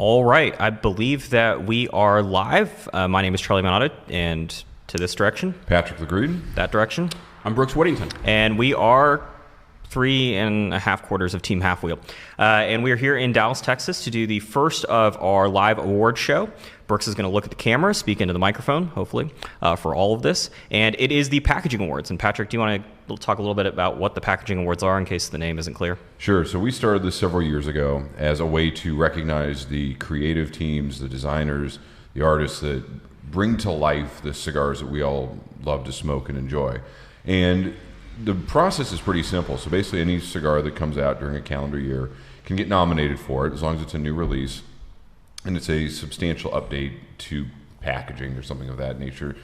All right, I believe that we are live. My name is Charlie Minato, and to this direction, Patrick Lagreid. That direction, I'm Brooks Whittington. And we are 3.5 quarters of Team Halfwheel. And we are here in Dallas, Texas to do the first of our live award show. Brooks is going to look at the camera, speak into the microphone, hopefully, for all of this. And it is the Packaging Awards. And Patrick, do you want to talk a little bit about what the Packaging Awards are in case the name isn't clear? Sure. So we started this several years ago as a way to recognize the creative teams, the designers, the artists that bring to life the cigars that we all love to smoke and enjoy. And the process is pretty simple. So basically any cigar that comes out during a calendar year can get nominated for it as long as it's a new release and it's a substantial update to packaging or something of that nature.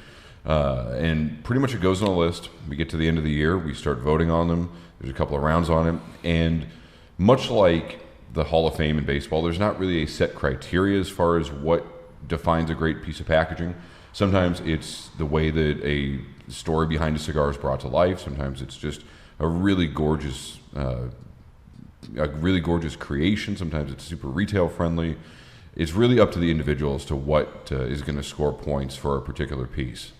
And pretty much it goes on a list. We get to the end of the year, we start voting on them. There's a couple of rounds on it. And much like the Hall of Fame in baseball, there's not really a set criteria as far as what defines a great piece of packaging. Sometimes it's the way that a story behind a cigar is brought to life. Sometimes it's just a really gorgeous creation. Sometimes it's super retail friendly. It's really up to the individual as to what is going to score points for a particular piece.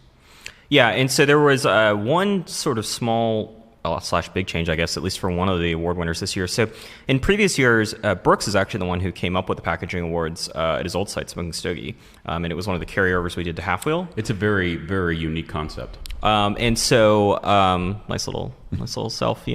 Yeah, and so there was one sort of small / big change, I guess, at least for one of the award winners this year. So in previous years, Brooks is actually the one who came up with the Packaging Awards at his old site, Smoking Stogie, and it was one of the carryovers we did to Halfwheel. It's a very, very unique concept. And so nice little self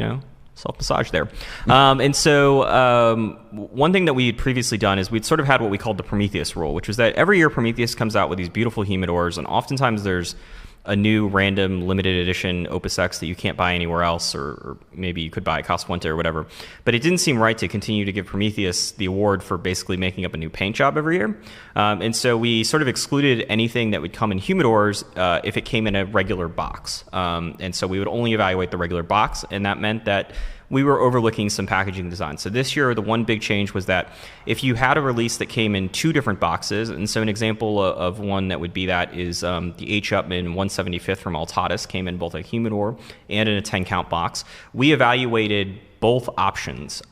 massage there. And so one thing that we had previously done is we'd sort of had what we called the Prometheus rule, which was that every year Prometheus comes out with these beautiful humidors, and oftentimes there's a new random limited edition Opus X that you can't buy anywhere else, or maybe you could buy at Casfuente or whatever. But it didn't seem right to continue to give Prometheus the award for basically making up a new paint job every year. And so we sort of excluded anything that would come in humidors if it came in a regular box. And so we would only evaluate the regular box, and that meant that we were overlooking some packaging design. So this year, the one big change was that if you had a release that came in 2 different boxes, and so an example of one that would be that is the H. Upmann 175th from Altatis came in both a humidor and in a 10-count box. We evaluated both options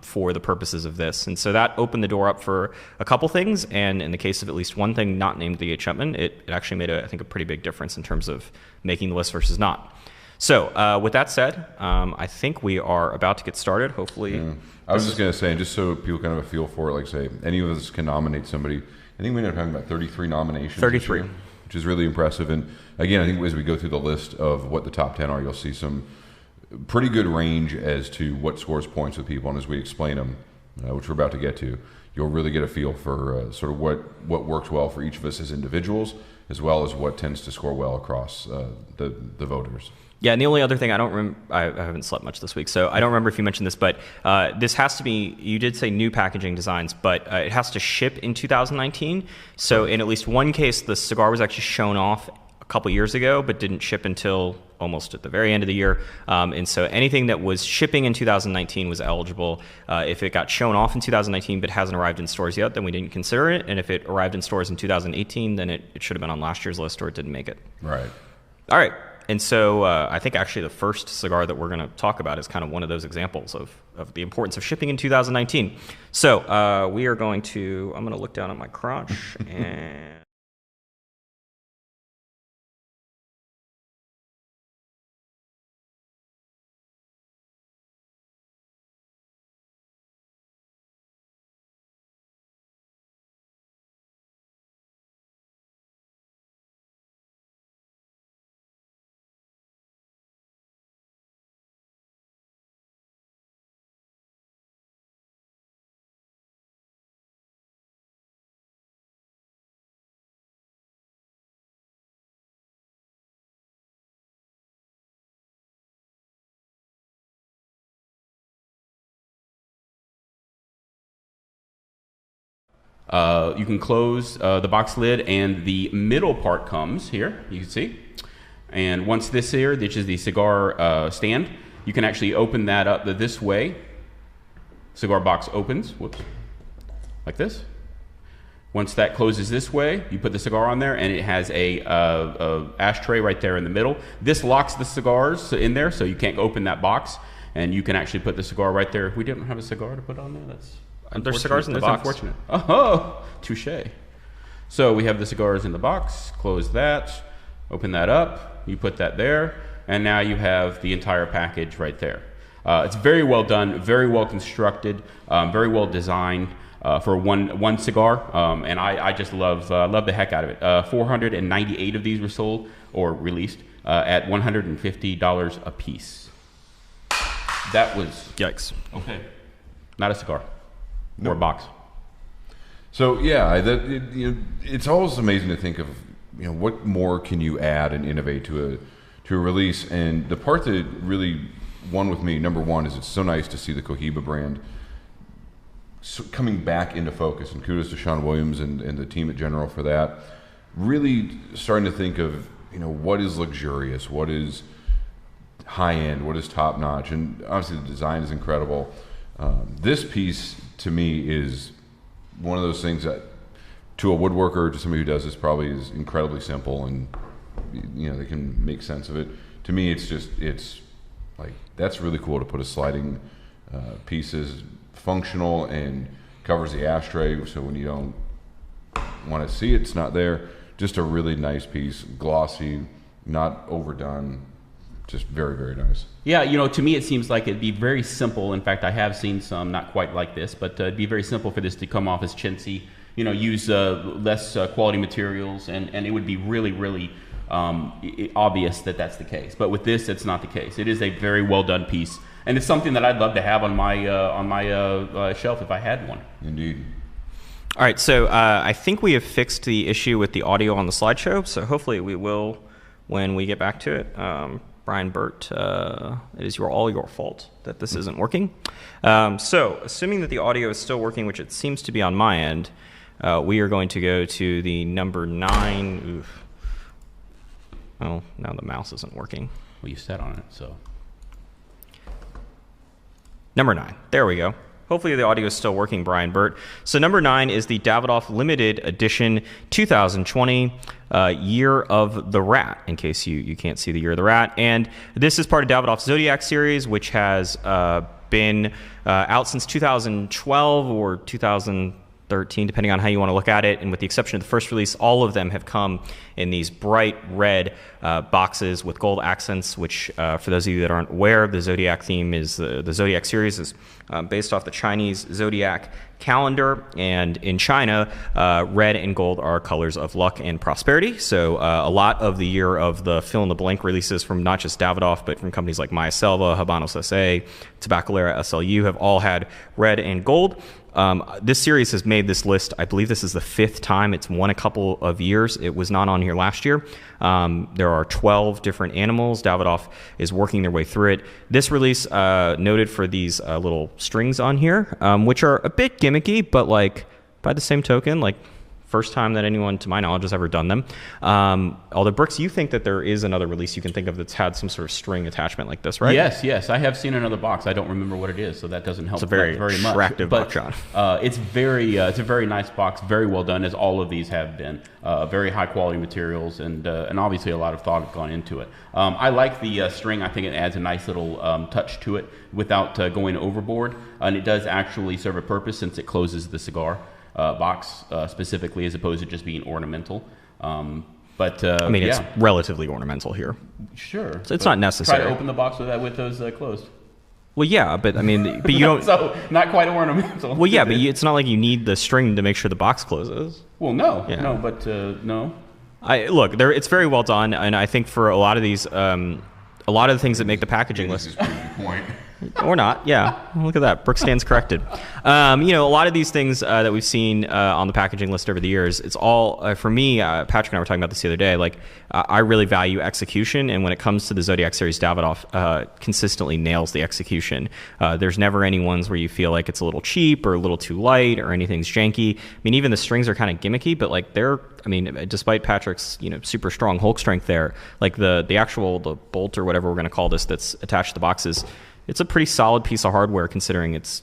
for the purposes of this. And so that opened the door up for a couple things, and in the case of at least one thing not named the H. Upmann, it actually made, I think, a pretty big difference in terms of making the list versus not. So with that said, I think we are about to get started. Hopefully, yeah. I was just going to say, just so people kind of have a feel for it, like say any of us can nominate somebody. I think we ended up talking about 33 nominations. 33, which is really impressive. And again, I think as we go through the list of what the top 10 are, you'll see some pretty good range as to what scores points with people. And as we explain them, which we're about to get to, you'll really get a feel for sort of what works well for each of us as individuals, as well as what tends to score well across the voters. Yeah, and the only other thing I don't remember, I haven't slept much this week, so I don't remember if you mentioned this, but this has to be, you did say new packaging designs, but it has to ship in 2019. So in at least one case, the cigar was actually shown off a couple years ago, but didn't ship until almost at the very end of the year. And so anything that was shipping in 2019 was eligible. If it got shown off in 2019 but hasn't arrived in stores yet, then we didn't consider it. And if it arrived in stores in 2018, then it should have been on last year's list, or it didn't make it. Right. All right. And so I think actually the first cigar that we're going to talk about is kind of one of those examples of the importance of shipping in 2019. So we are going to, I'm going to look down at my crotch and... You can close the box lid, and the middle part comes here, you can see. And once this here, which is the cigar stand, you can actually open that up this way. Cigar box opens, whoops, like this. Once that closes this way, you put the cigar on there, and it has a ashtray right there in the middle. This locks the cigars in there, so you can't open that box, and you can actually put the cigar right there. We didn't have a cigar to put on there. That's There's cigars in the That's box. unfortunate. Oh, touche. So we have the cigars in the box. Close that. Open that up. You put that there. And now you have the entire package right there. It's very well done, very well constructed, very well designed for one cigar. And I just love the heck out of it. 498 of these were sold or released at $150 a piece. That was... Yikes. Okay. Not a cigar. Or a box. So yeah, it's always amazing to think of, what more can you add and innovate to a release. And the part that really won with me, number one, is it's so nice to see the Cohiba brand coming back into focus. And kudos to Sean Williams and the team at General for that. Really starting to think of, what is luxurious, what is high end, what is top notch, and obviously the design is incredible. This piece to me is one of those things that to a woodworker, to somebody who does this, probably is incredibly simple, and they can make sense of it. To me, it's like, that's really cool to put a sliding pieces, functional, and covers the ashtray, so when you don't want to see it, it's not there. Just a really nice piece, glossy, not overdone, just very, very nice. Yeah, to me it seems like it'd be very simple. In fact, I have seen some not quite like this, but it'd be very simple for this to come off as chintzy. Use less quality materials, and it would be really, really obvious that that's the case. But with this, it's not the case. It is a very well done piece, and it's something that I'd love to have on my shelf if I had one. Indeed. All right, so I think we have fixed the issue with the audio on the slideshow, so hopefully we will when we get back to it. Brian Burt, it is all your fault that this isn't working. So assuming that the audio is still working, which it seems to be on my end, we are going to go to the number 9. Oof. Oh, now the mouse isn't working. Well, you sat on it, so. Number 9. There we go. Hopefully the audio is still working, Brian Burt. So number 9 is the Davidoff Limited Edition 2020 Year of the Rat, in case you can't see the Year of the Rat. And this is part of Davidoff's Zodiac series, which has been out since 2012 or 2013, depending on how you want to look at it. And with the exception of the first release, all of them have come in these bright red boxes with gold accents, which for those of you that aren't aware, the Zodiac theme is the Zodiac series is based off the Chinese Zodiac calendar. And in China, red and gold are colors of luck and prosperity. So a lot of the year of the fill-in-the-blank releases from not just Davidoff, but from companies like Maya Selva, Habanos SA, Tabacalera SLU have all had red and gold. This series has made this list. I believe this is the 5th time it's won a couple of years. It was not on here last year. There are 12 different animals. Davidoff is working their way through it. This release noted for these little strings on here, which are a bit gimmicky, but like by the same token, like first time that anyone, to my knowledge, has ever done them. Although, Brooks, you think that there is another release you can think of that's had some sort of string attachment like this, right? Yes. I have seen another box. I don't remember what it is, so that doesn't help. It's a very attractive box, John. It's a very nice box, very well done, as all of these have been. Very high quality materials, and obviously a lot of thought has gone into it. I like the string. I think it adds a nice little touch to it without going overboard, and it does actually serve a purpose since it closes the cigar box specifically, as opposed to just being ornamental. It's relatively ornamental here. Sure, so it's not necessary. Try to open the box with those closed. Well, yeah, but you don't. So not quite ornamental. Well, yeah, but it's not like you need the string to make sure the box closes. Well, no. No. It's very well done, and I think for a lot of these, a lot of the things that make the packaging list. This is pretty good point. Or not, yeah. Look at that. Brooks stands corrected. A lot of these things that we've seen on the packaging list over the years, it's all, for me, Patrick and I were talking about this the other day, I really value execution, and when it comes to the Zodiac series, Davidoff consistently nails the execution. There's never any ones where you feel like it's a little cheap or a little too light or anything's janky. I mean, even the strings are kind of gimmicky, but despite Patrick's, super strong Hulk strength there, the bolt or whatever we're going to call this that's attached to the boxes, it's a pretty solid piece of hardware considering it's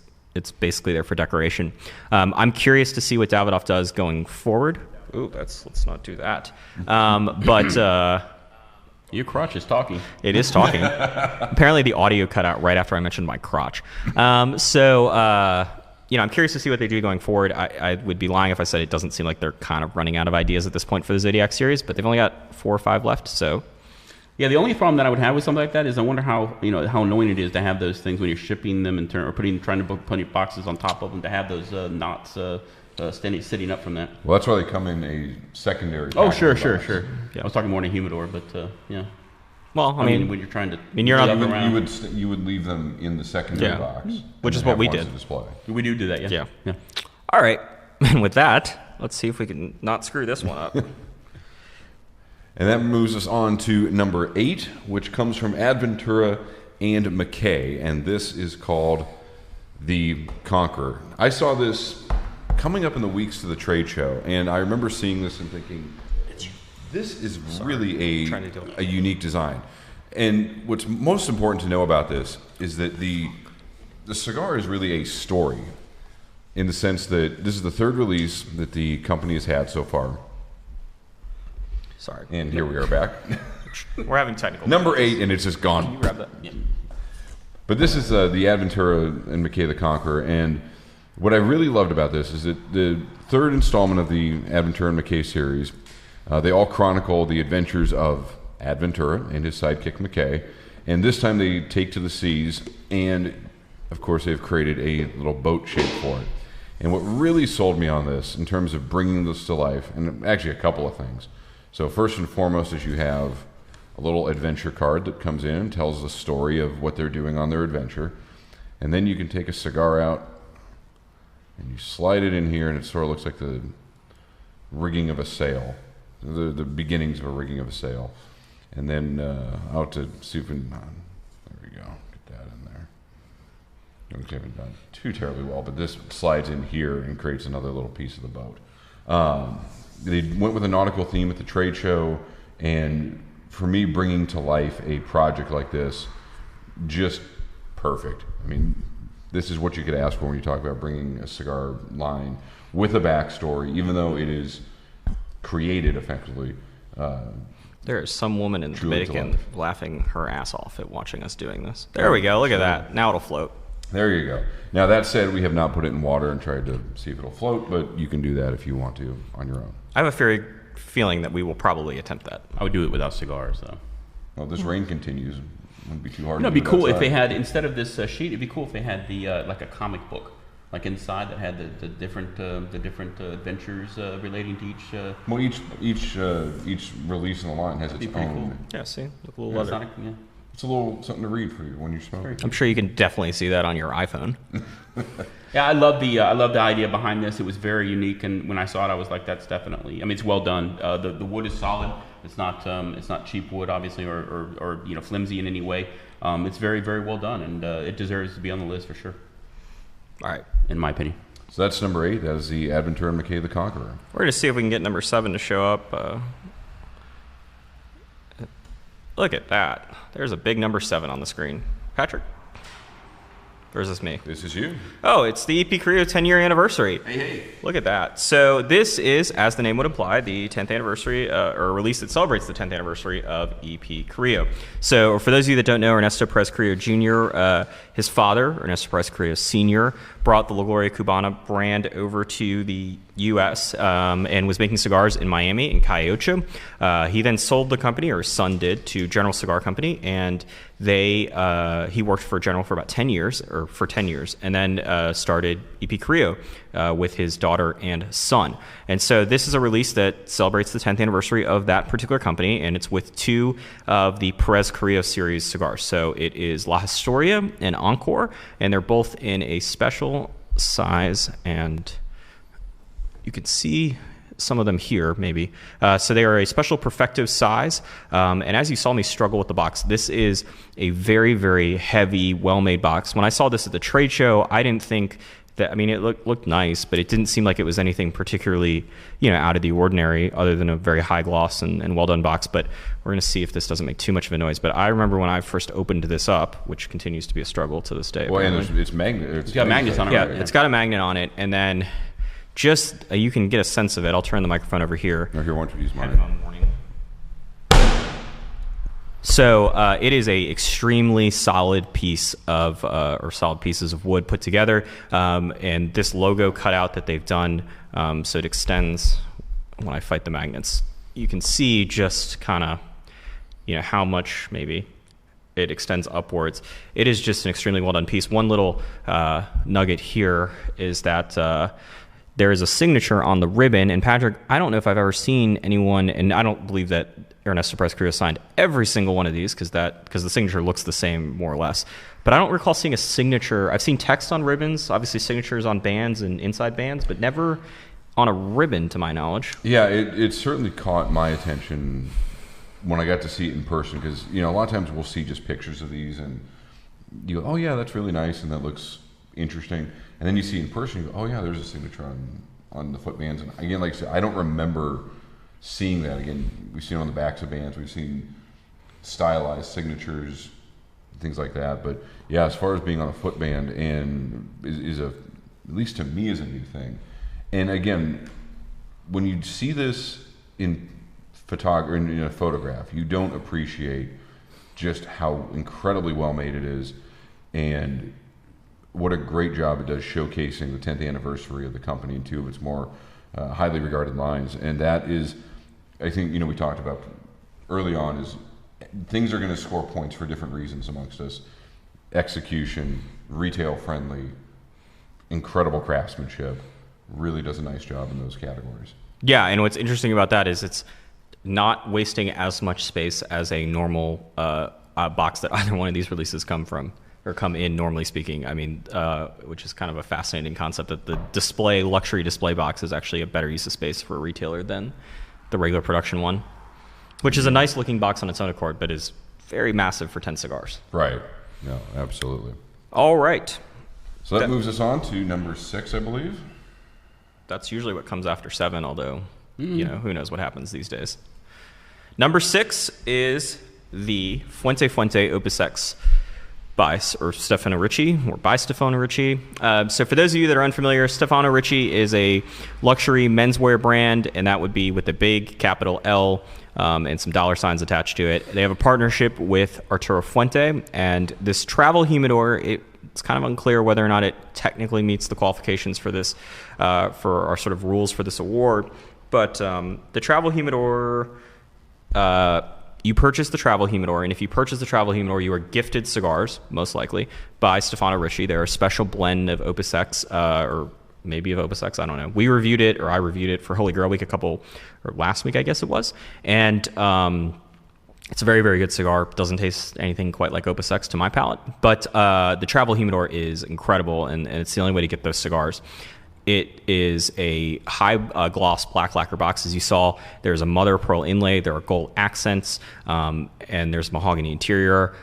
basically there for decoration. I'm curious to see what Davidoff does going forward. Ooh, let's not do that. Your crotch is talking. It is talking. Apparently the audio cut out right after I mentioned my crotch. I'm curious to see what they do going forward. I would be lying if I said it doesn't seem like they're kind of running out of ideas at this point for the Zodiac series, but they've only got 4 or 5 left, so... Yeah, the only problem that I would have with something like that is I wonder how annoying it is to have those things when you're shipping them or trying to put boxes on top of them, to have those knots sitting up from that. Well, that's why they come in a secondary. Oh, sure. Yeah. I was talking more in a humidor, but yeah. Well, I mean, when you're trying to, you're not you would leave them in the secondary box, which is what we did. Display. We do that, yeah. All right, and with that, let's see if we can not screw this one up. And that moves us on to number 8, which comes from Adventura and McKay, and this is called the Conqueror. I saw this coming up in the weeks to the trade show, and I remember seeing this and thinking, this is really a unique design. And what's most important to know about this is that the cigar is really a story, in the sense that this is the 3rd release that the company has had so far. Sorry. And here we are back. We're having technical Number 8, and it's just gone. Can you grab that? Yeah. But this is the Adventura and McKay the Conqueror, and what I really loved about this is that the 3rd installment of the Adventura and McKay series, they all chronicle the adventures of Adventura and his sidekick McKay, and this time they take to the seas, and of course they've created a little boat shape for it. And what really sold me on this, in terms of bringing this to life, and actually a couple of things. So first and foremost is you have a little adventure card that comes in and tells the story of what they're doing on their adventure. And then you can take a cigar out and you slide it in here, and it sort of looks like the rigging of a sail, the beginnings of a rigging of a sail. And then out to see if we can, there we go, get that in there. We haven't done too terribly well, but this slides in here and creates another little piece of the boat. They went with a nautical theme at the trade show, and for me, bringing to life a project like this, just perfect. I mean, this is what you could ask for when you talk about bringing a cigar line with a backstory, even though it is created effectively. There is some woman in the Dominican laughing her ass off at watching us doing this. There we go. Look at that. Now it'll float. There you go. Now, that said, we have not put it in water and tried to see if it'll float, but you can do that if you want to on your own. I have a feeling that we will probably attempt that. I would do it without cigars, though. Well, this rain continues. It wouldn't be too hard. No, it'd be cool if they had, instead of this sheet, it'd be cool if they had the like a comic book, like inside, that had the different adventures relating to each. Well, each release in the line has its own. Cool. Yeah, see, look, a little leather. It's a little something to read for you when you smoke. I'm sure you can definitely see that on your iPhone. Yeah, I love the idea behind this. It was very unique, and when I saw it, I was like, "That's definitely." I mean, it's well done. The wood is solid. It's not cheap wood, obviously, or flimsy in any way. It's very, very well done, and it deserves to be on the list for sure. All right, in my opinion. So that's number 8. That is the Adventura and McKay the Conqueror. We're going to see if we can get number 7 to show up. Look at that. There's a big number 7 on the screen. Patrick? Or is this me? This is you. Oh, it's the EP Carrillo 10-year anniversary. Hey. Look at that. So this is, as the name would imply, the 10th anniversary, or a release that celebrates the 10th anniversary of EP Carrillo. So for those of you that don't know, Ernesto Perez Carrillo Jr., his father, Ernesto Perez Carrillo Sr., brought the La Gloria Cubana brand over to the U.S. And was making cigars in Miami, in Calle Ocho. He then sold the company, or his son did, to General Cigar Company, and he worked for General for about 10 years, and then started EP Carrillo with his daughter and son. And so this is a release that celebrates the 10th anniversary of that particular company, and it's with 2 of the Perez Carrillo series cigars. So it is La Historia and Encore, and they're both in a special size, and you can see some of them here, maybe. So they are a special perfecto size. And as you saw me struggle with the box, this is a very, very heavy, well-made box. When I saw this at the trade show, I didn't think that, I mean, it looked nice, but it didn't seem like it was anything particularly, out of the ordinary, other than a very high gloss and well-done box. But we're going to see if this doesn't make too much of a noise. But I remember when I first opened this up, which continues to be a struggle to this day. Well, and it's magnet. It's got magnets on it. Yeah, it's got a magnet on it, and then just you can get a sense of it. I'll turn the microphone over here. No, here, why don't you use mine? Headphone warning. So it is a extremely solid piece of, or solid pieces of wood put together, and this logo cutout that they've done, so it extends when I fight the magnets. You can see just kind of, how much maybe it extends upwards. It is just an extremely well done piece. One little nugget here is that there is a signature on the ribbon, and Patrick, I don't know if I've ever seen anyone, and I don't believe that Ernesto Perez Carrillo signed every single one of these because the signature looks the same more or less. But I don't recall seeing a signature. I've seen text on ribbons, obviously signatures on bands and inside bands, but never on a ribbon to my knowledge. Yeah, it certainly caught my attention when I got to see it in person, because a lot of times we'll see just pictures of these and you go, oh yeah, that's really nice and that looks interesting, and then you see it in person, you go, oh yeah, there's a signature on the foot bands. And again, like I said, I don't remember seeing that. Again, we've seen it on the backs of bands, we've seen stylized signatures, things like that. But yeah, as far as being on a foot band and is at least to me, is a new thing. And again, when you see this in in a photograph, you don't appreciate just how incredibly well made it is, and what a great job it does showcasing the 10th anniversary of the company and two of its more highly regarded lines. And that is, I think, we talked about early on, is things are going to score points for different reasons amongst us. Execution, retail friendly, incredible craftsmanship, really does a nice job in those categories. Yeah, and what's interesting about that is it's not wasting as much space as a normal box that either one of these releases come in, normally speaking. I mean, which is kind of a fascinating concept, that the luxury display box is actually a better use of space for a retailer than the regular production one, which is a nice looking box on its own accord, but is very massive for 10 cigars. Right. No, absolutely. All right. So that moves us on to number 6, I believe. That's usually what comes after 7, although, who knows what happens these days. Number 6 is the Fuente Opus X by Stefano Ricci, or by Stefano Ricci. So for those of you that are unfamiliar, Stefano Ricci is a luxury menswear brand, and that would be with a big capital L and some dollar signs attached to it. They have a partnership with Arturo Fuente, and this travel humidor, it's kind of unclear whether or not it technically meets the qualifications for this, for our sort of rules for this award. But the travel humidor, you purchase the travel humidor, and if you purchase the travel humidor, you are gifted cigars, most likely, by Stefano Ricci. They're a special blend of Opus X, or maybe of Opus X, I don't know. I reviewed it for Holy Grail Week last week, I guess it was. And it's a very, very good cigar. Doesn't taste anything quite like Opus X to my palate. But the travel humidor is incredible, and it's the only way to get those cigars. It is a high gloss black lacquer box. As you saw, there's a mother of pearl inlay, there are gold accents, and there's mahogany interior.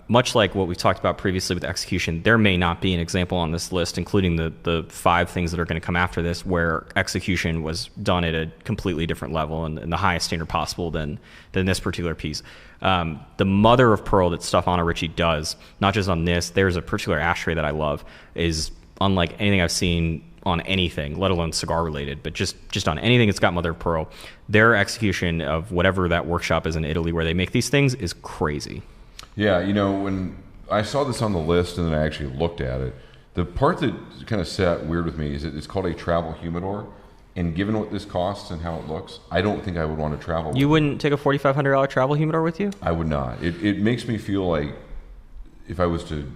Much like what we talked about previously with execution, there may not be an example on this list, including the 5 things that are going to come after this, where execution was done at a completely different level and the highest standard possible than this particular piece. The mother of pearl that Stefano Ricci does, not just on this, there's a particular ashtray that I love, is unlike anything I've seen on anything, let alone cigar related, but just on anything that's got mother of pearl. Their execution of whatever that workshop is in Italy where they make these things is crazy. Yeah, when I saw this on the list and then I actually looked at it, the part that kind of sat weird with me is that it's called a travel humidor, and given what this costs and how it looks, I don't think I would want to travel. You wouldn't take a $4,500 travel humidor with you? I would not. It makes me feel like if I was to,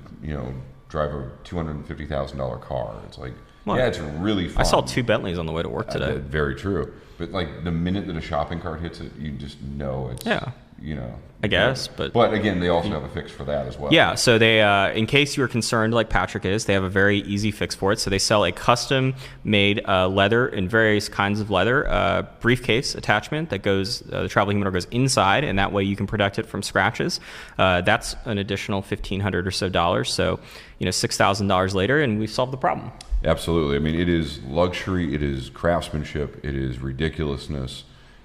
drive a $250,000 car, it's like, yeah, it's really fun. I saw 2 Bentleys on the way to work today. Very true. But like the minute that a shopping cart hits it, you just know it's, I guess. But again, they also have a fix for that as well. Yeah, so they, in case you were concerned like Patrick is, they have a very easy fix for it. So they sell a custom-made leather in various kinds of leather briefcase attachment that goes, the travel humidor goes inside, and that way you can protect it from scratches. That's an additional $1,500 or so dollars. So, $6,000 later, and we've solved the problem. Absolutely. I mean, it is luxury, it is craftsmanship, it is ridiculousness,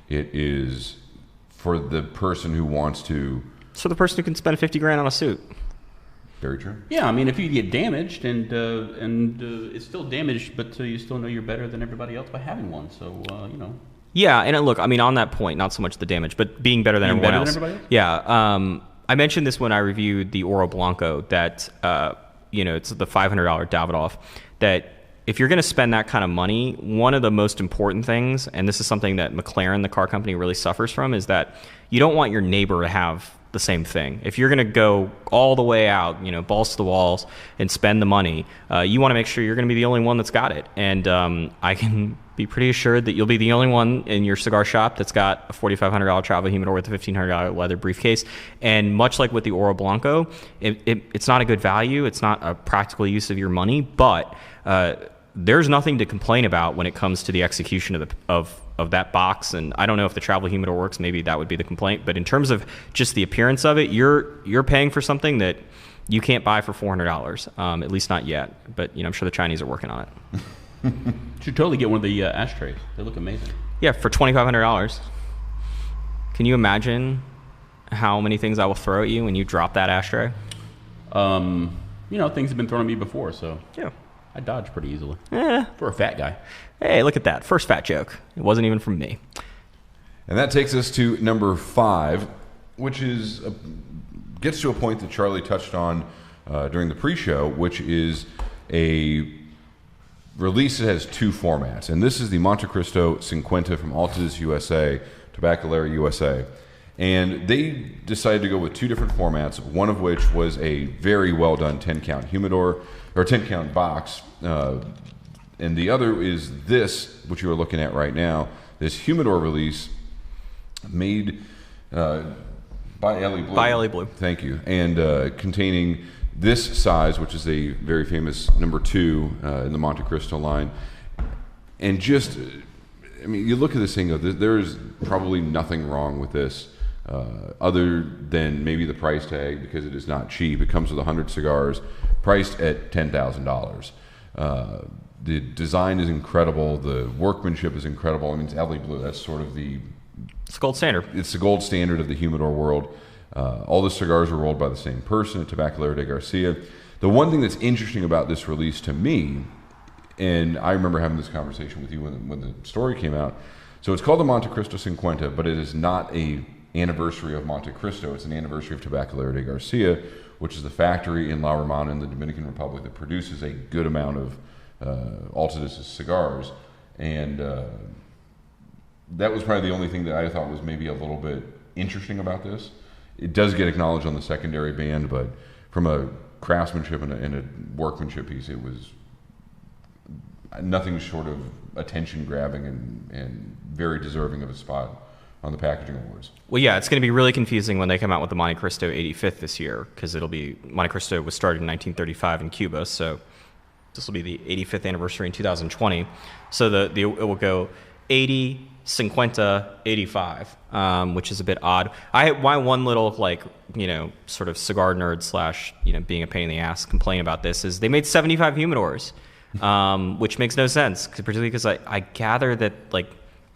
it is for the person who wants to... So the person who can spend $50,000 on a suit. Very true. Yeah, I mean, if you get damaged and it's still damaged, but you still know you're better than everybody else by having one. So, Yeah, and look, I mean, on that point, not so much the damage, but being better than everyone else. Yeah, I mentioned this when I reviewed the Oro Blanco that, it's the $500 Davidoff, that if you're going to spend that kind of money, one of the most important things, and this is something that McLaren, the car company, really suffers from, is that you don't want your neighbor to have the same thing. If you're going to go all the way out, balls to the walls and spend the money, you want to make sure you're going to be the only one that's got it. And I can be pretty assured that you'll be the only one in your cigar shop that's got a $4,500 travel humidor with a $1,500 leather briefcase. And much like with the Oro Blanco, it's not a good value. It's not a practical use of your money, but there's nothing to complain about when it comes to the execution of that box. And I don't know if the travel humidor works. Maybe that would be the complaint. But in terms of just the appearance of it, you're paying for something that you can't buy for $400, at least not yet. But I'm sure the Chinese are working on it. Should totally get one of the ashtrays. They look amazing. Yeah, for $2,500. Can you imagine how many things I will throw at you when you drop that ashtray? Things have been thrown at me before, so yeah, I dodge pretty easily. Yeah, for a fat guy. Hey, look at that. First fat joke. It wasn't even from me. And that takes us to number 5, which gets to a point that Charlie touched on during the pre-show, which is a release that has 2 formats. And this is the Montecristo 50 from Altadis USA, Tabacalera USA. And they decided to go with 2 different formats, one of which was a very well done 10-count humidor, or 10-count box. And the other is this, which you are looking at right now, this humidor release made by Ellie Blue. By Ellie Blue. Thank you. And containing this size, which is a very famous number 2 in the Montecristo line. And just, you look at this thing, there's probably nothing wrong with this other than maybe the price tag, because it is not cheap. It comes with 100 cigars, priced at $10,000. The design is incredible. The workmanship is incredible. It's Ellie Blue. That's sort of it's gold standard. It's the gold standard of the humidor world. All the cigars are rolled by the same person at Tabacalera de Garcia. The one thing that's interesting about this release to me, and I remember having this conversation with you when the story came out. So it's called the Montecristo 50, but it is not a anniversary of Montecristo. It's an anniversary of Tabacalera de Garcia, which is the factory in La Romana in the Dominican Republic that produces a good amount of Altadis cigars. And that was probably the only thing that I thought was maybe a little bit interesting about this. It does get acknowledged on the secondary band, but from a craftsmanship and a workmanship piece, it was nothing short of attention-grabbing and very deserving of a spot on the packaging awards. Well, yeah, it's going to be really confusing when they come out with the Montecristo 85th this year, because Montecristo was started in 1935 in Cuba, so this will be the 85th anniversary in 2020. So it will go 80, 50, 85, which is a bit odd. My one little sort of cigar nerd / being a pain in the ass complaint about this is they made 75 humidors, which makes no sense, particularly because I gather that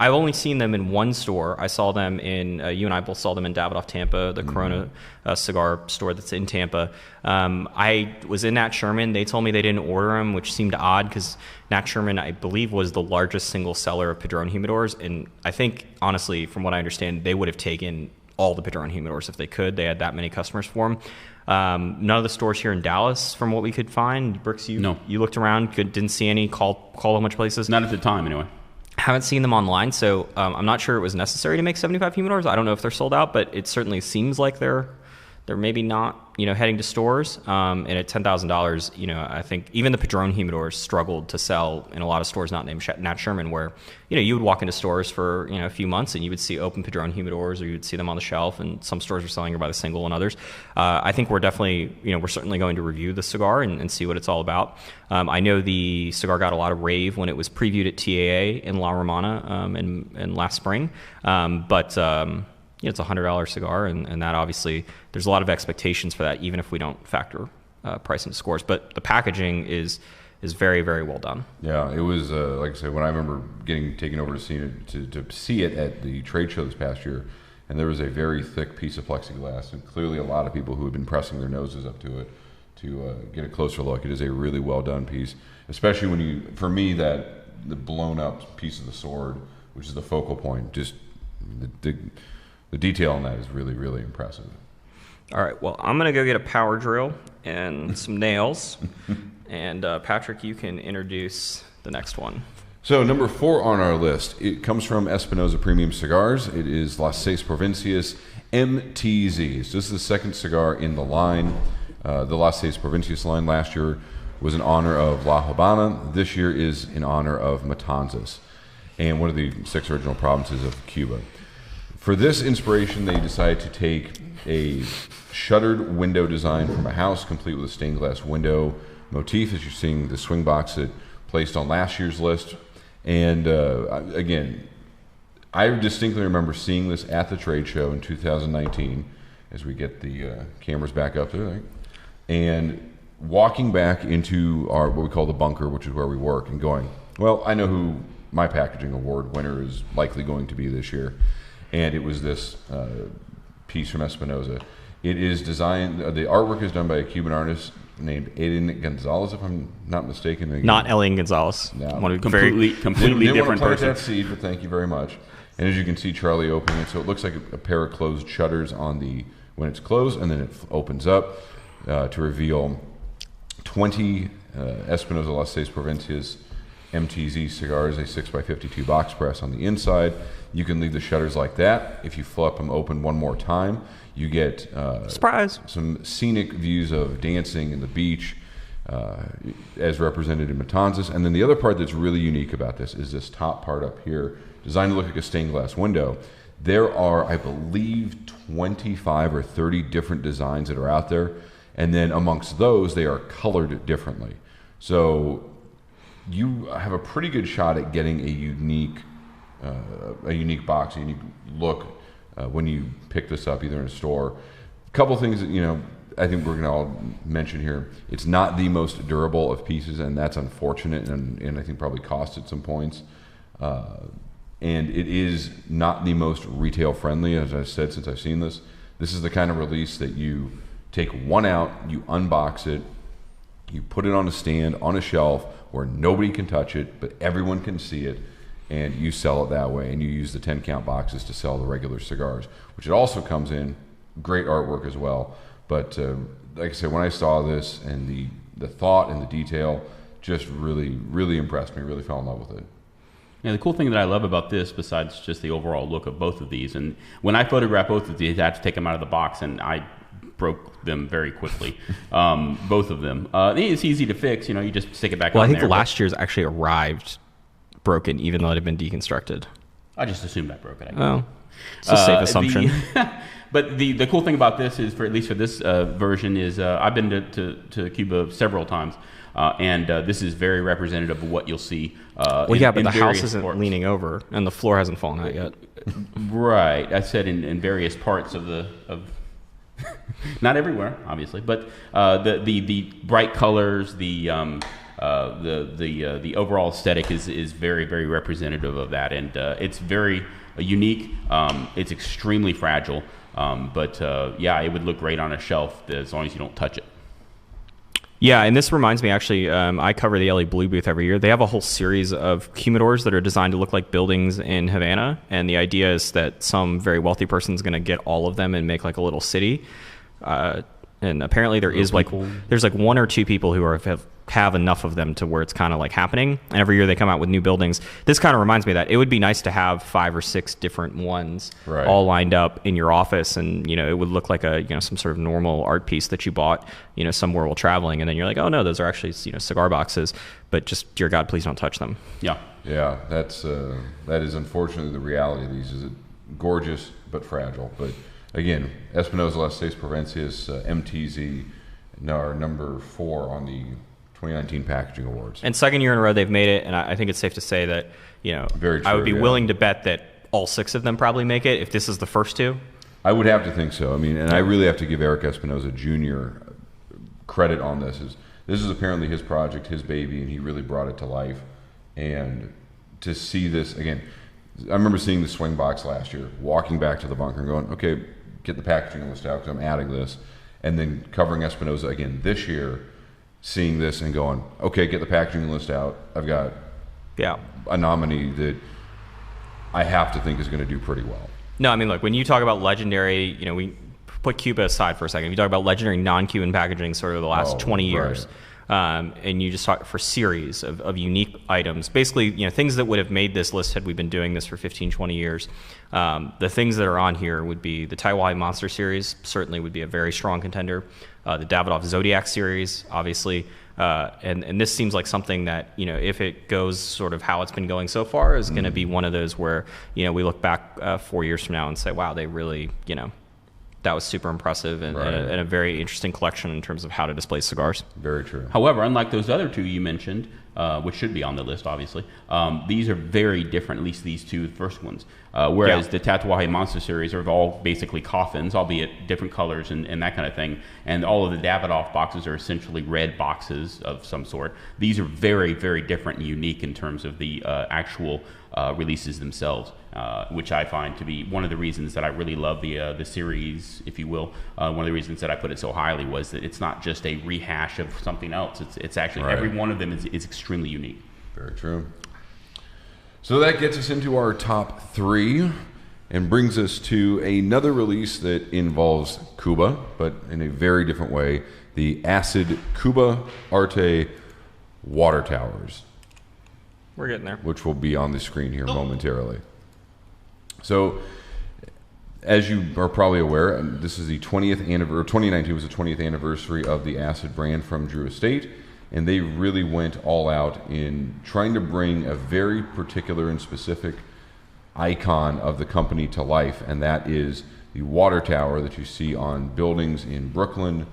I've only seen them in one store. I saw them in, you and I both saw them in Davidoff, Tampa, the Corona cigar store that's in Tampa. I was in Nat Sherman. They told me they didn't order them, which seemed odd because Nat Sherman, I believe, was the largest single seller of Padron humidors. And I think, honestly, from what I understand, they would have taken all the Padron humidors if they could. They had that many customers for them. None of the stores here in Dallas, from what we could find. Brooks, you looked around, didn't see any, called a bunch of places. Not at the time, anyway. Haven't seen them online, so I'm not sure it was necessary to make 75 humidors. I don't know if they're sold out, but it certainly seems like they're maybe not, heading to stores. And at $10,000, I think even the Padron humidors struggled to sell in a lot of stores not named Nat Sherman, where, you would walk into stores for, a few months and you would see open Padron humidors, or you would see them on the shelf, and some stores are selling them by the single and others. I think we're definitely, we're certainly going to review the cigar and see what it's all about. I know the cigar got a lot of rave when it was previewed at TAA in La Romana in last spring, but it's a $100 cigar, and that obviously there's a lot of expectations for that, even if we don't factor price into scores. But the packaging is very, very well done. Yeah, it was like I said, when I remember getting taken over to see it at the trade show this past year, and there was a very thick piece of plexiglass, and clearly a lot of people who had been pressing their noses up to it to get a closer look. It is a really well done piece, especially when for me, the blown up piece of the sword which is the focal point. Just the detail on that is really, really impressive. All right, well, I'm going to go get a power drill and some nails. And Patrick, you can introduce the next one. So number 4 on our list, it comes from Espinosa Premium Cigars. It is Las Seis Provincias MTZ. So this is the second cigar in the line. The Las Seis Provincias line last year was in honor of La Habana. This year is in honor of Matanzas, and one of the 6 original provinces of Cuba. For this inspiration, they decided to take a shuttered window design from a house, complete with a stained glass window motif, as you're seeing the swing box that placed on last year's list. And again, I distinctly remember seeing this at the trade show in 2019, as we get the cameras back up there, right? And walking back into our what we call the bunker, which is where we work, and going, well, I know who my packaging award winner is likely going to be this year. And it was this piece from Espinosa. It is designed, the artwork is done by a Cuban artist named Aiden Gonzalez, if I'm not mistaken. Not Elian Gonzalez. No. Completely different person. That seed, but thank you very much. And as you can see, Charlie opening it, so it looks like a pair of closed shutters on the when it's closed, and then it opens up to reveal 20 Espinosa Las Seis Provincias MTZ cigars, a 6x52 box press on the inside. You can leave the shutters like that. If you flip them open one more time, you get surprise, some scenic views of dancing and the beach, as represented in Matanzas. And then the other part that's really unique about this is this top part up here, designed to look like a stained glass window. There are, I believe, 25 or 30 different designs that are out there, and then amongst those, they are colored differently. So you have a pretty good shot at getting a unique box, a unique look when you pick this up, either in a store. A couple things that I think we're going to all mention here. It's not the most durable of pieces, and that's unfortunate, and I think probably costed some points. And it is not the most retail friendly, as I said, since I've seen this. This is the kind of release that you take one out, you unbox it, you put it on a stand, on a shelf, where nobody can touch it, but everyone can see it, and you sell it that way, and you use the 10-count boxes to sell the regular cigars, which it also comes in. Great artwork as well. But like I said, when I saw this, and the thought and the detail just really, really impressed me, really fell in love with it. Yeah, the cool thing that I love about this, besides just the overall look of both of these, and when I photographed both of these, I had to take them out of the box, and I broke them very quickly, both of them. It's easy to fix, you just stick it back on there. Well, I think last year's actually arrived broken, even though it had been deconstructed. I just assumed I broke it. Oh, it's a safe assumption. But the cool thing about this is, at least for this version, is I've been to Cuba several times, and this is very representative of what you'll see. But the house isn't leaning over, and the floor hasn't fallen out yet. Right. I said in various parts of not everywhere, obviously, but the bright colors, the overall aesthetic is very, very representative of that, and it's very unique. It's extremely fragile, but it would look great on a shelf as long as you don't touch it. Yeah, and this reminds me, actually, I cover the LA Blue booth every year. They have a whole series of humidors that are designed to look like buildings in Havana, and the idea is that some very wealthy person is going to get all of them and make like a little city. And apparently there's like 1 or 2 people who have enough of them to where it's kind of like happening. And every year they come out with new buildings. This kind of reminds me of that. It would be nice to have 5 or 6 different ones all lined up in your office, and it would look like a some sort of normal art piece that you bought somewhere while traveling, and then you're like, oh no, those are actually cigar boxes, but just dear God, please don't touch them. Yeah, that is unfortunately the reality of these. Is it gorgeous but fragile, but. Again, Espinosa Las Seis Provincias MTZ are number 4 on the 2019 Packaging Awards. And second year in a row they've made it, and I think it's safe to say that Very true, I would be willing to bet that all 6 of them probably make it if this is the first 2. I would have to think so. I mean, and I really have to give Eric Espinosa Jr. credit on this. This is apparently his project, his baby, and he really brought it to life. And to see this again, I remember seeing the swing box last year, walking back to the bunker and going, okay, get the packaging list out because I'm adding this, and then covering Espinosa again this year, seeing this and going, okay, get the packaging list out. I've got a nominee that I have to think is going to do pretty well. No, I mean, look, when you talk about legendary, we put Cuba aside for a second. If you talk about legendary non-Cuban packaging sort of the last 20 years, and you just talk for series of unique items, basically, things that would have made this list had we been doing this for 15, 20 years. The things that are on here would be the Taiwan Monster series, certainly would be a very strong contender. The Davidoff Zodiac series, obviously. And this seems like something that, if it goes sort of how it's been going so far, is going to be one of those where, we look back 4 years from now and say, wow, they really, that was super impressive and a very interesting collection in terms of how to display cigars. Very true. However, unlike those other two you mentioned, which should be on the list, obviously, these are very different, at least these two first ones. Whereas the Tatuaje Monster series are all basically coffins, albeit different colors and that kind of thing. And all of the Davidoff boxes are essentially red boxes of some sort. These are very, very different and unique in terms of the actual releases themselves, which I find to be one of the reasons that I really love the series, if you will. One of the reasons that I put it so highly was that it's not just a rehash of something else. It's actually every one of them is extremely unique. Very true. So that gets us into our top 3 and brings us to another release that involves Cuba, but in a very different way. The Acid Cuba Arte Water Towers. We're getting there. Which will be on the screen here momentarily. So, as you are probably aware, this is the 20th anniversary. 2019 was the 20th anniversary of the Acid brand from Drew Estate, and they really went all out in trying to bring a very particular and specific icon of the company to life, and that is the water tower that you see on buildings in Brooklyn,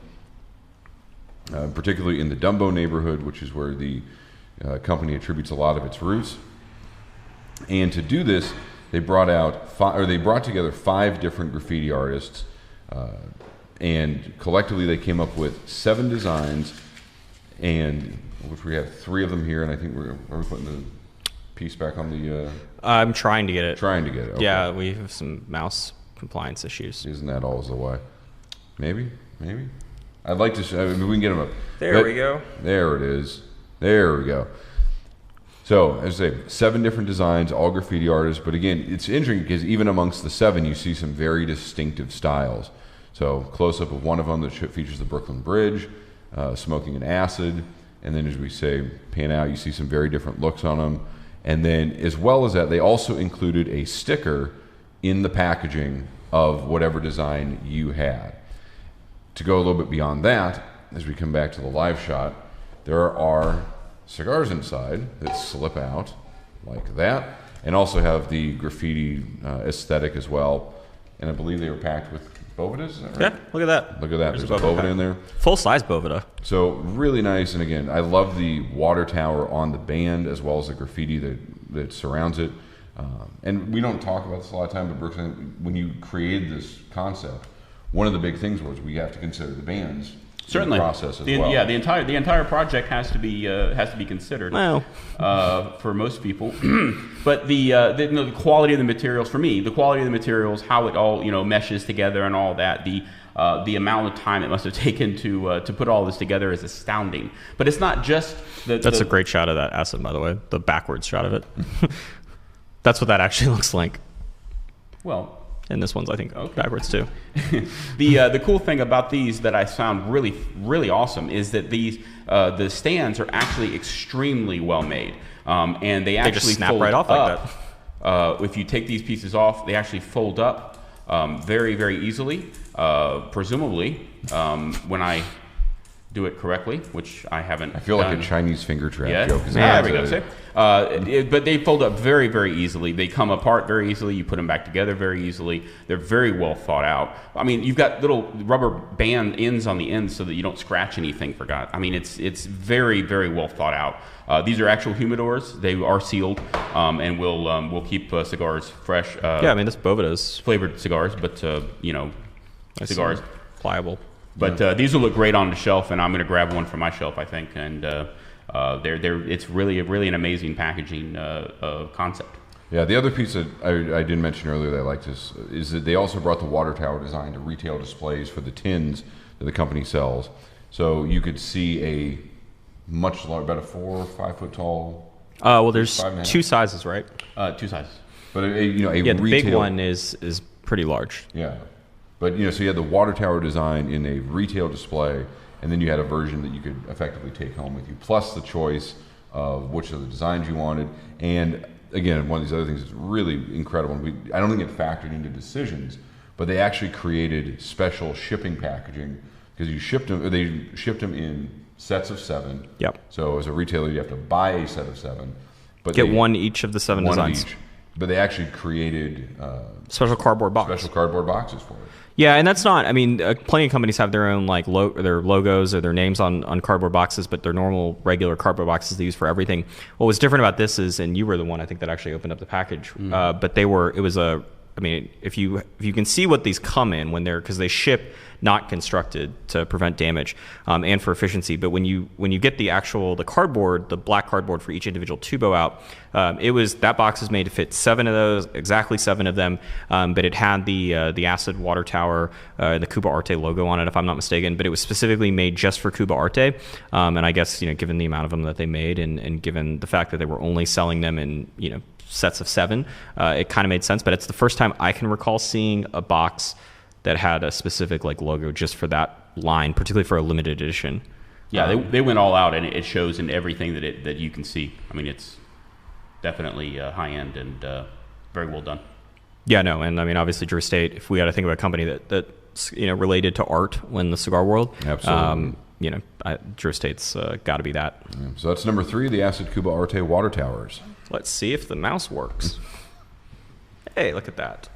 particularly in the Dumbo neighborhood, which is where the company attributes a lot of its roots. And to do this, they brought together 5 different graffiti artists, and collectively they came up with 7 designs, and which we have 3 of them here. And I think are we putting the piece back on the? I'm trying to get it. Okay. Yeah, we have some mouse compliance issues. Isn't that always the way? Maybe. I'd like to. I mean, we can get them up. There we go. There it is. There we go. So, as I say, 7 different designs, all graffiti artists. But again, it's interesting because even amongst the 7, you see some very distinctive styles. So, close-up of one of them that features the Brooklyn Bridge, smoking an acid. And then, as we say, pan out, you see some very different looks on them. And then, as well as that, they also included a sticker in the packaging of whatever design you had. To go a little bit beyond that, as we come back to the live shot, there are cigars inside that slip out like that, and also have the graffiti aesthetic as well. And I believe they were packed with Bovedas. Is that right? Yeah, look at that. Look at that. There's a Boveda in there. Full-size Boveda. So really nice. And again, I love the water tower on the band as well as the graffiti that surrounds it. And we don't talk about this a lot of time, but Brooks, when you created this concept, one of the big things was we have to consider the bands. Certainly, process as well. Yeah, the entire project has to be considered. Well, for most people, but the quality of the materials, for me, the quality of the materials, how it all meshes together and all that, the amount of time it must have taken to put all this together is astounding. But it's not just that's a great shot of that acid, by the way, the backwards shot of it. That's what that actually looks like. Well. And this one's, I think, backwards too. The cool thing about these that I found really, really awesome is that these the stands are actually extremely well made, and they actually just snap fold right off like that. If you take these pieces off, they actually fold up very, very easily. Presumably, when I do it correctly, which I haven't. I feel like a Chinese finger trap joke. There we go. But they fold up very, very easily. They come apart very easily. You put them back together very easily. They're very well thought out. I mean, you've got little rubber band ends on the ends so that you don't scratch anything. I mean, it's very, very well thought out. These are actual humidors. They are sealed, and we'll keep cigars fresh. Yeah, I mean, this Boveda's flavored cigars, but cigars pliable. But these will look great on the shelf, and I'm going to grab one from my shelf, I think. And it's really an amazing packaging concept. Yeah, the other piece that I didn't mention earlier that I liked is that they also brought the water tower design to retail displays for the tins that the company sells. So you could see a much larger, about a 4 or 5 foot tall. Well, there's 2 sizes, right? 2 sizes. But a the retail, big one is pretty large. Yeah, but so you had the water tower design in a retail display, and then you had a version that you could effectively take home with you, plus the choice of which of the designs you wanted. And again, one of these other things that's really incredible. I don't think it factored into decisions, but they actually created special shipping packaging because they shipped them in sets of 7. Yep. So as a retailer, you have to buy a set of 7. But Get one each of the 7 designs. Each. But they actually created special cardboard boxes for it. Yeah, and that's not. I mean, plenty of companies have their own their logos or their names on cardboard boxes, but they're normal, regular cardboard boxes they use for everything. What was different about this is, and you were the one I think that actually opened up the package, but it was a. I mean, if you can see what these come in when because they ship not constructed to prevent damage and for efficiency, but when you get the cardboard, the black cardboard for each individual tubo out, that box is made to fit 7 of those, exactly 7 of them, but it had the acid water tower, the Cuba Arte logo on it, if I'm not mistaken, but it was specifically made just for Cuba Arte, and I guess given the amount of them that they made and given the fact that they were only selling them in sets of 7, it kind of made sense. But it's the first time I can recall seeing a box that had a specific logo just for that line, particularly for a limited edition. Yeah, they went all out, and it shows in everything that you can see. I mean, it's definitely high end and very well done. Yeah, no, and I mean, obviously, Drew Estate. If we got to think about a company that's related to art in the cigar world, absolutely. Drew Estate's got to be that. Yeah, so that's number 3, the Acid Cuba Arte water towers. Let's see if the mouse works. Hey, look at that.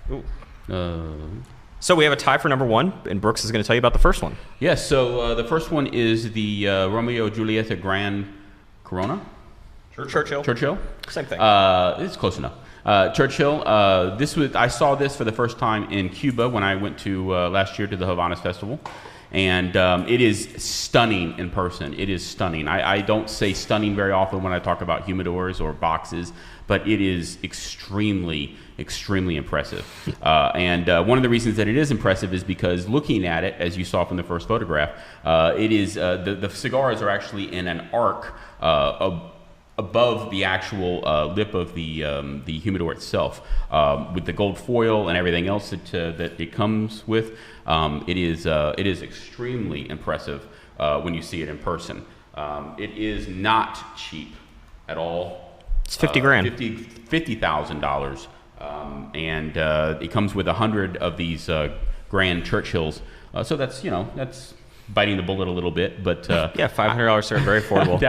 So we have a tie for number 1, and Brooks is going to tell you about the first one. Yes, so the first one is the Romeo Julieta Grand Corona? Churchill? Same thing. It's close enough. Churchill, I saw this for the first time in Cuba when I went to last year to the Havanas Festival. And it is stunning in person. It is stunning. I don't say stunning very often when I talk about humidors or boxes, but it is extremely, extremely impressive. And one of the reasons that it is impressive is because looking at it, as you saw from the first photograph, it is the cigars are actually in an arc above the actual lip of the humidor itself, with the gold foil and everything else that it comes with. It is extremely impressive when you see it in person. It is not cheap at all. It's $50,000. $50,000, and it comes with 100 of these Grand Churchills. So that's biting the bullet a little bit, but yeah, $500 are very affordable.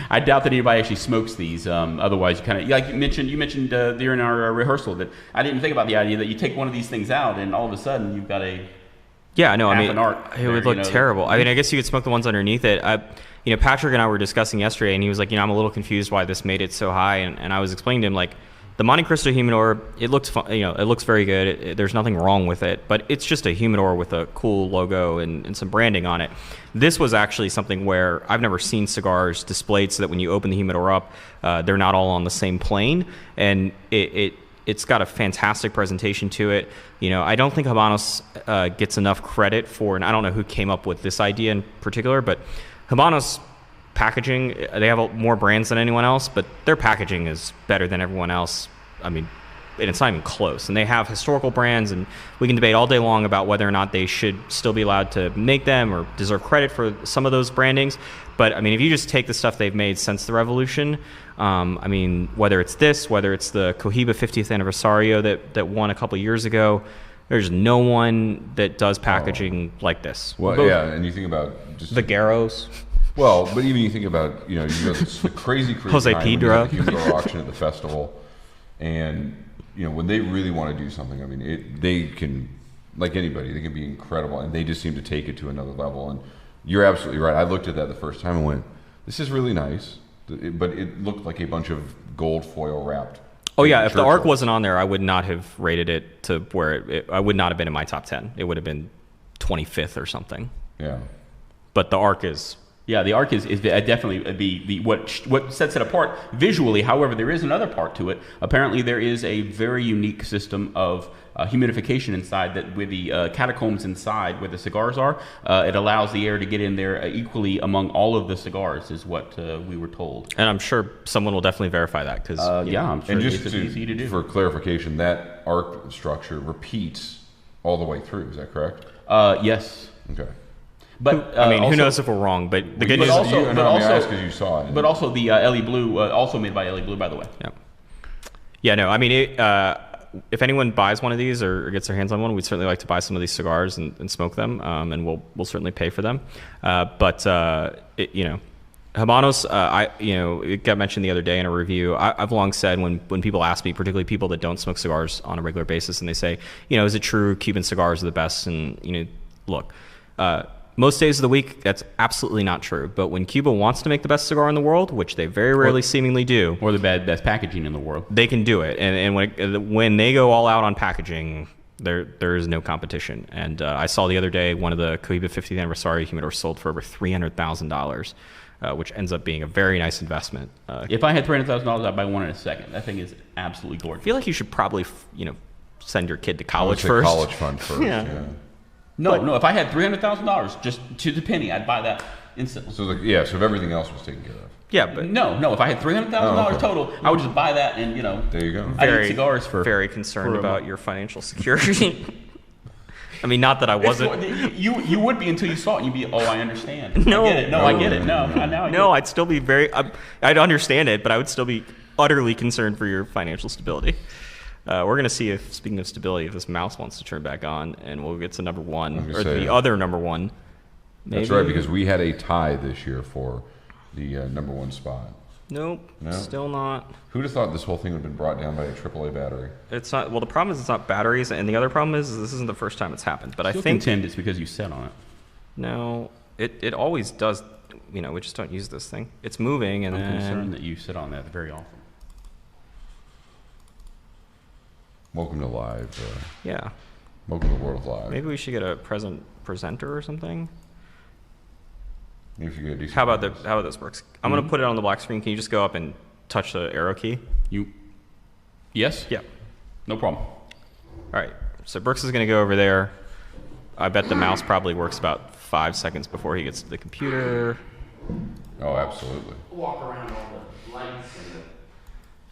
I doubt that anybody actually smokes these. Otherwise, you kind of like you mentioned during our rehearsal that I didn't think about the idea that you take one of these things out and all of a sudden you've got a it would look terrible. I mean, I guess you could smoke the ones underneath it. Patrick and I were discussing yesterday, and he was like, I'm a little confused why this made it so high, and I was explaining to him the Montecristo humidor, it looks fun, it looks very good. There's nothing wrong with it, but it's just a humidor with a cool logo and some branding on it. This was actually something where I've never seen cigars displayed so that when you open the humidor up, they're not all on the same plane, and it's got a fantastic presentation to it. I don't think Habanos gets enough credit for, and I don't know who came up with this idea in particular, but Habanos packaging, they have more brands than anyone else, but their packaging is better than everyone else. I mean, and it's not even close. And they have historical brands, and we can debate all day long about whether or not they should still be allowed to make them or deserve credit for some of those brandings. But I mean, if you just take the stuff they've made since the revolution, I mean, whether it's the Cohiba 50th Anniversario that won a couple years ago, there's no one that does packaging like this. Well, and you think about just the Garros. Well, but even you think about, you go the crazy Jose time Pedro. when you have the humidor auction at the festival, and when they really want to do something, I mean, they can, like anybody, they can be incredible, and they just seem to take it to another level. And you're absolutely right. I looked at that the first time and went, "This is really nice," but it looked like a bunch of gold foil wrapped. Oh yeah, if the arc wasn't on there, I would not have rated it to where I would not have been in my top 10. It would have been 25th or something. Yeah, but the arc is. Yeah, the arc is definitely what sets it apart visually. However, there is another part to it. Apparently, there is a very unique system of humidification inside, that with the catacombs inside where the cigars are, it allows the air to get in there equally among all of the cigars, is what we were told. And I'm sure someone will definitely verify that, because yeah, I'm sure And just it's easy to do. for clarification, that arc structure repeats all the way through. Is that correct? Yes. Okay. But I mean, also, who knows if we're wrong? But the good But news also, is, you, no, I mean, I asked because you saw it. But also the LE Blue, also made by LE Blue, by the way. yeah, no, I mean, if anyone buys one of these or gets their hands on one, we'd certainly like to buy some of these cigars and smoke them, and we'll certainly pay for them. But you know, Habanos, it got mentioned the other day in a review. I've long said when people ask me, particularly people that don't smoke cigars on a regular basis, and they say, is it true Cuban cigars are the best? And look, most days of the week, that's absolutely not true. But when Cuba wants to make the best cigar in the world, which they very rarely seemingly do, Or the best packaging in the world. they can do it. And when they go all out on packaging, there is no competition. And I saw the other day one of the Cohiba 50th anniversary humidors sold for over $300,000. Which ends up being a very nice investment. If I had $300,000, I'd buy one in a second. That thing is absolutely gorgeous. I feel like you should probably, send your kid to I would college say first. college fund first. yeah. No, if I had $300,000, just to the penny, I'd buy that instantly. So if everything else was taken care of. Yeah, but No, if I had $300,000 total, I would just buy that and, There you go. I eat cigars for... very concerned for a about month. your financial security. I mean, not that I wasn't. You would be until you saw it and you'd be, I understand. No. I get it. No, I get it. No, now I get it. I'd still be I'd understand it, but I would still be utterly concerned for your financial stability. We're going to see if, speaking of stability, if this mouse wants to turn back on, and we'll get to number one, or the other number one. Maybe. That's right, because we had a tie this year for the number one spot. Nope, No? still not. Who'd have thought this whole thing would have been brought down by a AAA battery? It's not. Well, the problem is it's not batteries, and the other problem is this isn't the first time it's happened. But I Still think contend it's because you sat on it. no, it always does. We just don't use this thing. It's moving, and I'm then concerned that you sit on that very often. Welcome to live. yeah. Welcome to the world of live. Maybe we should get a presenter or something. If you get a decent How about price. this, Brooks? I'm gonna put it on the black screen. Can you just go up and touch the arrow key? Yes? Yeah. No problem. All right. So Brooks is gonna go over there. I bet the mouse probably works about 5 seconds before he gets to the computer. Oh, absolutely. Walk around all the lights and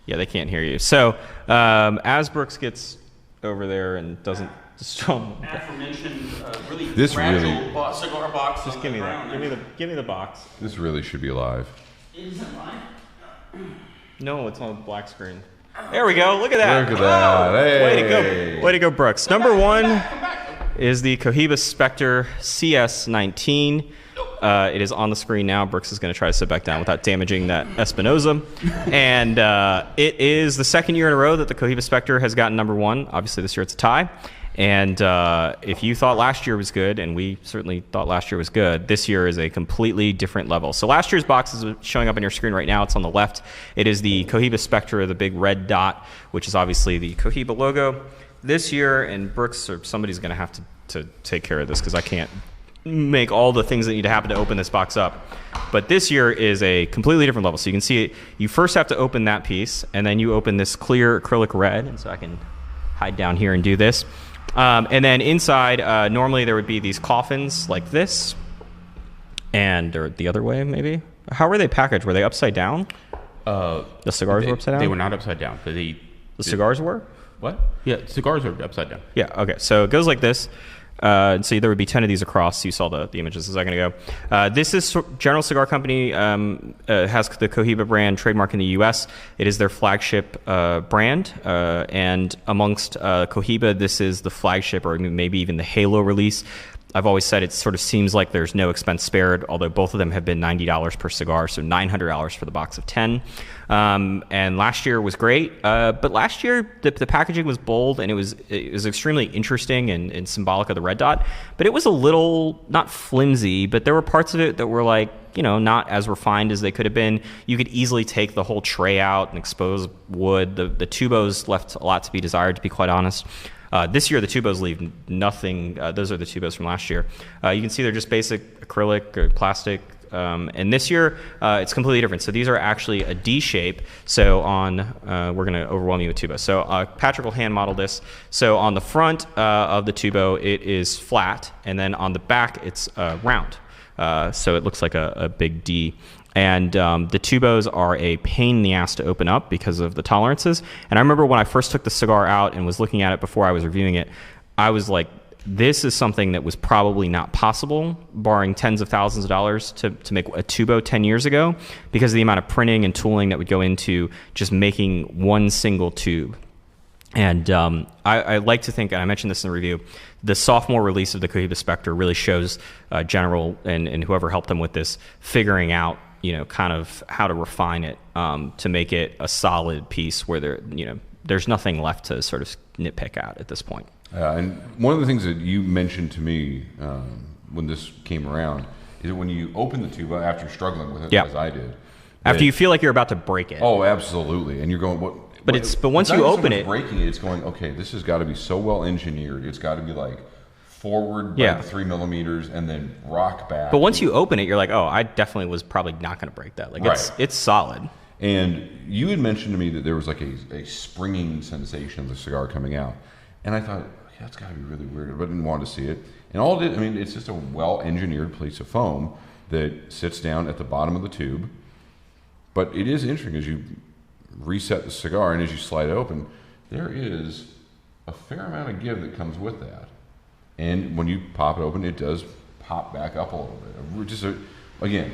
Yeah, they can't hear you. So as Brooks gets over there and doesn't aforementioned really This fragile really- cigar box. just give me that. Give me the box. This really should be live. Isn't mine? No, it's on the black screen. There we go. Look at that. Look at that. Hey. Way to go. Way to go, Brooks. Number one is the Cohiba Spectre CS19. It is on the screen now. Brooks is going to try to sit back down without damaging that Espinosa. And it is the second year in a row that the Cohiba Spectre has gotten number one. Obviously, this year it's a tie. And if you thought last year was good, and we certainly thought last year was good, this year is a completely different level. So last year's box is showing up on your screen right now. It's on the left. It is the Cohiba Spectre, the big red dot, which is obviously the Cohiba logo. This year, and Brooks or somebody's going to have to take care of this because I can't make all the things that need to happen to open this box up. But this year is a completely different level. So you can see it. You first have to open that piece, and then you open this clear acrylic red. And so I can hide down here and do this. And then inside, normally there would be these coffins like this, and or the other way maybe. How were they packaged? Were they upside down? The cigars were upside down? They were not upside down. The cigars were? What? Yeah, cigars are upside down. Yeah, okay. So it goes like this. So there would be 10 of these across. You saw the images a second ago. This is General Cigar Company, has the Cohiba brand trademark in the U.S. It is their flagship brand. And amongst Cohiba, this is the flagship or maybe even the halo release. I've always said it sort of seems like there's no expense spared, although both of them have been $90 per cigar, so $900 for the box of 10. And last year was great, but last year the packaging was bold and it was extremely interesting and symbolic of the red dot. But it was a little not flimsy, but there were parts of it that were like not as refined as they could have been. You could easily take the whole tray out and expose wood. The tubos left a lot to be desired, to be quite honest. This year, the tubos leave nothing. Those are the tubos from last year. You can see they're just basic acrylic or plastic And this year, it's completely different. So these are actually a D shape. So on, we're going to overwhelm you with tubo. So Patrick will hand model this. So on the front of the tubo, it is flat, and then on the back, it's round. So it looks like a big D. And the tubos are a pain in the ass to open up because of the tolerances. And I remember when I first took the cigar out and was looking at it before I was reviewing it, I was like, this is something that was probably not possible, barring tens of thousands of dollars to make a tubo 10 years ago, because of the amount of printing and tooling that would go into just making one single tube. And I like to think, and I mentioned this in the review, the sophomore release of the Cohiba Spectre really shows General and whoever helped them with this figuring out, kind of how to refine it to make it a solid piece where there's nothing left to sort of nitpick at this point. And one of the things that you mentioned to me when this came around is that when you open the tuba after struggling with it, as I did, after you feel like you're about to break it. Oh, absolutely, and you're going, what? But once you open it, breaking it, it's going, okay, this has got to be so well engineered. It's got to be like forward by 3 millimeters and then rock back. But once you open it, you're like, oh, I definitely was probally not going to break that. Like it's solid. And you had mentioned to me that there was like a springing sensation of the cigar coming out, and I thought, that's got to be really weird, but I didn't want to see it. And all it is, it's just a well-engineered piece of foam that sits down at the bottom of the tube. But it is interesting as you reset the cigar and as you slide it open, there is a fair amount of give that comes with that. And when you pop it open, it does pop back up a little bit. Just again,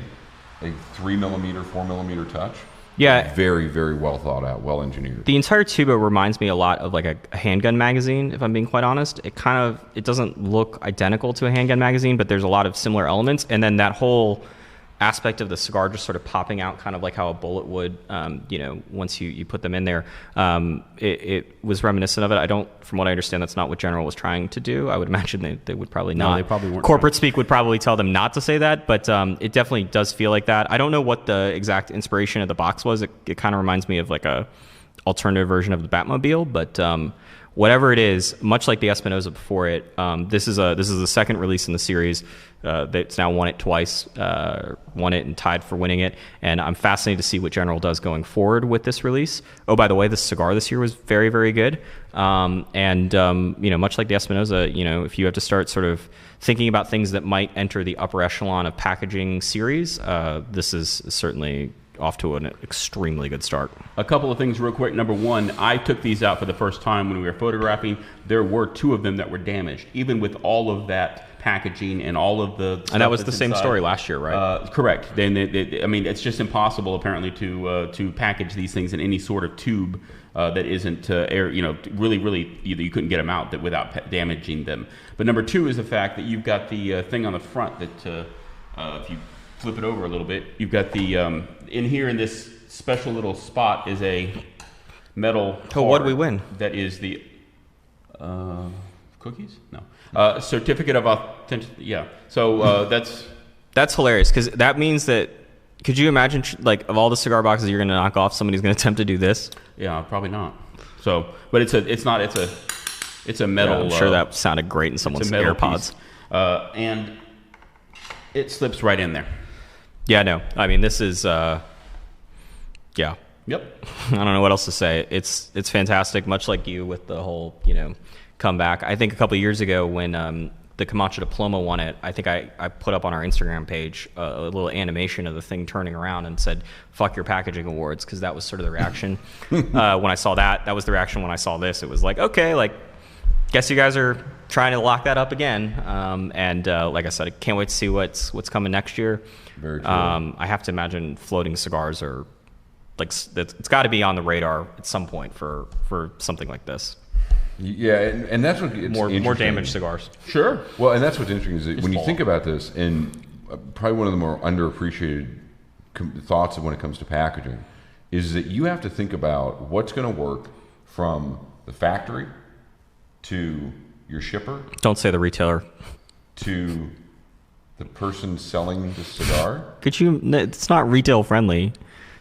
a 3 millimeter, 4 millimeter touch. Yeah. Very, very well thought out, well engineered. The entire tubo reminds me a lot of like a handgun magazine, if I'm being quite honest. It doesn't look identical to a handgun magazine, but there's a lot of similar elements. And then that whole aspect of the cigar just sort of popping out, kind of like how a bullet would, once you put them in there. It was reminiscent of it. From what I understand, that's not what General was trying to do. I would imagine they would probably not. No, they probably weren't. Corporate speak would probably tell them not to say that, but it definitely does feel like that. I don't know what the exact inspiration of the box was. It kind of reminds me of like a alternative version of the Batmobile, but whatever it is, much like the Espinosa before it, this is the second release in the series that's now won it twice, won it and tied for winning it. And I'm fascinated to see what General does going forward with this release. Oh, by the way, the cigar this year was very, very good. Much like the Espinosa, if you have to start sort of thinking about things that might enter the upper echelon of packaging series, this is certainly off to an extremely good start. A couple of things real quick. Number one, I took these out for the first time when we were photographing. There were 2 of them that were damaged, even with all of that packaging and all of the stuff. And that was the inside. same story last year, right? Correct. Then it's just impossible apparently to package these things in any sort of tube that isn't air. Really, you couldn't get them out without damaging them. But number 2 is the fact that you've got the thing on the front that if you flip it over a little bit, you've got the in here in this special little spot is a metal card. Oh, what did we win? That is the cookies? No. Certificate of authenticity. Yeah. So that's hilarious, because that means that, could you imagine, like, of all the cigar boxes you're going to knock off, somebody's going to attempt to do this? Yeah, probably not. So, but it's a metal. Yeah, I'm sure that sounded great in someone's AirPods. And it slips right in there. Yeah, no. I mean, this is, yeah. Yep. I don't know what else to say. It's fantastic, much like you with the whole, comeback. I think a couple of years ago when the Camacho Diploma won it, I think I put up on our Instagram page a little animation of the thing turning around and said, "Fuck your packaging awards," because that was sort of the reaction when I saw that. That was the reaction when I saw this. It was like, okay, like, guess you guys are trying to lock that up again. Like I said, I can't wait to see what's coming next year. Very true. I have to imagine floating cigars are like, it's got to be on the radar at some point for something like this. Yeah, and that's what it's more damaged cigars. Sure. Well, and that's what's interesting is that when you think about this, and probably one of the more underappreciated thoughts of when it comes to packaging, is that you have to think about what's going to work from the factory to your shipper. Don't say the retailer. To the person selling the cigar. It's not retail friendly.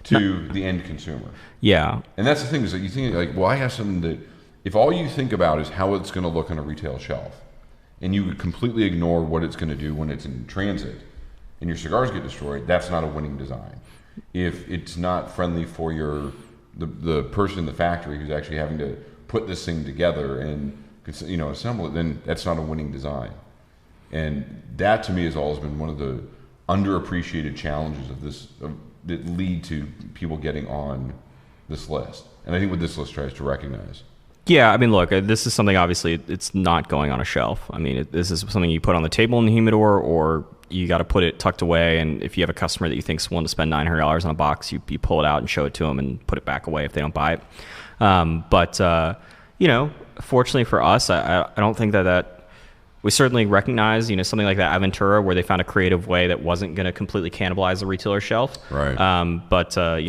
To the end consumer. Yeah. And that's the thing, is that you think, like, well, I have something that, if all you think about is how it's going to look on a retail shelf, and you would completely ignore what it's going to do when it's in transit, and your cigars get destroyed, that's not a winning design. If it's not friendly for the person in the factory who's actually having to put this thing together and assemble it, then that's not a winning design. And that to me has always been one of the underappreciated challenges of this that lead to people getting on this list. And I think what this list tries to recognize. Yeah, I mean, look, this is something, obviously, it's not going on a shelf. I mean, this is something you put on the table in the humidor, or you got to put it tucked away. And if you have a customer that you think's willing to spend $900 on a box, you pull it out and show it to them and put it back away if they don't buy it. Fortunately for us, I don't think that we certainly recognize, something like that Adventura, where they found a creative way that wasn't going to completely cannibalize the retailer shelf. Right.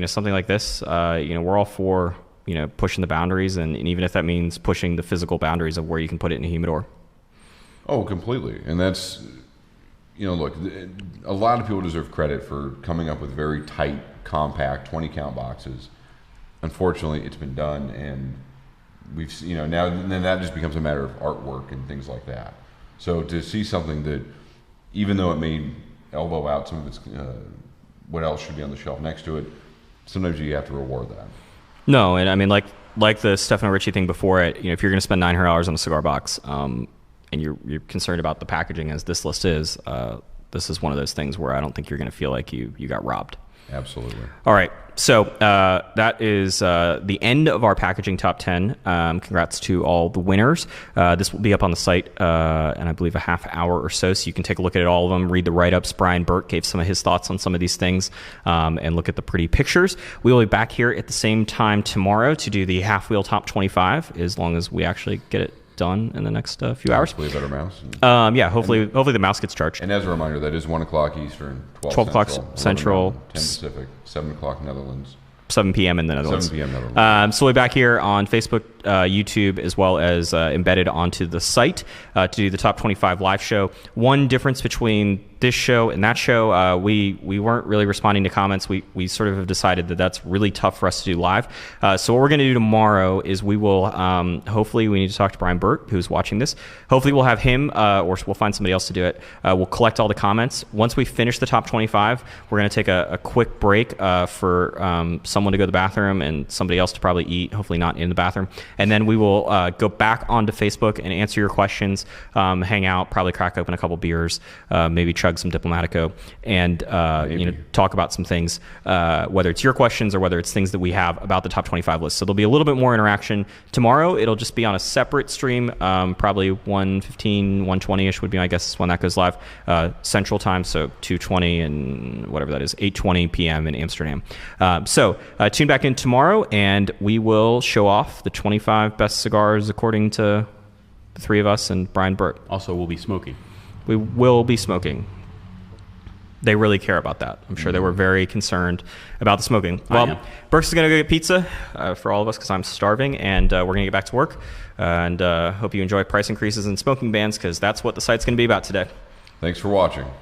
Something like this, we're all for, pushing the boundaries, and even if that means pushing the physical boundaries of where you can put it in a humidor. Oh, completely. And that's, look, a lot of people deserve credit for coming up with very tight, compact 20-count boxes. Unfortunately, it's been done, and we've, now then that just becomes a matter of artwork and things like that. So to see something that, even though it may elbow out some of its, what else should be on the shelf next to it, sometimes you have to reward that. No, and I mean, like the Stefano Ricci thing before it, if you're going to spend $900 on a cigar box, and you're concerned about the packaging, as this list is, this is one of those things where I don't think you're going to feel like you got robbed. Absolutely. All right. So that is the end of our packaging top 10. Congrats to all the winners. This will be up on the site in, I believe, a half hour or so you can take a look at all of them, read the write-ups. Brian Burke gave some of his thoughts on some of these things, and look at the pretty pictures. We will be back here at the same time tomorrow to do the half-wheel top 25, as long as we actually get it done in the next few hours. Hopefully a better mouse. Hopefully the mouse gets charged. And as a reminder, that is 1 o'clock Eastern, 12 o'clock Central, 10 Pacific, 7 o'clock Netherlands. 7 p.m. in the Netherlands. 7 p.m. Netherlands. So we'll be back here on Facebook, YouTube, as well as embedded onto the site to do the top 25 live show. One difference between this show and that show, we weren't really responding to comments. We sort of have decided that that's really tough for us to do live. So what we're going to do tomorrow is we will, hopefully we need to talk to Brian Burt, who's watching this. Hopefully we'll have him, or we'll find somebody else to do it. We'll collect all the comments. Once we finish the top 25, we're going to take a quick break for someone to go to the bathroom and somebody else to probably eat, hopefully not in the bathroom. And then we will go back onto Facebook and answer your questions, hang out, probably crack open a couple beers, maybe chug some Diplomatico, and talk about some things, whether it's your questions or whether it's things that we have about the top 25 list. So there'll be a little bit more interaction tomorrow. It'll just be on a separate stream, probably 1:15, 1:20ish would be, I guess, when that goes live, Central Time, so 2:20 and whatever that is, 8:20 p.m. in Amsterdam. So tune back in tomorrow, and we will show off the 25 best cigars according to the three of us and Brian Burt. Also, we'll be smoking. We will be smoking. They really care about that. I'm sure they were very concerned about the smoking. Well, Brooks is going to go get pizza for all of us because I'm starving, and we're going to get back to work. And hope you enjoy price increases and smoking bans, because that's what the site's going to be about today. Thanks for watching.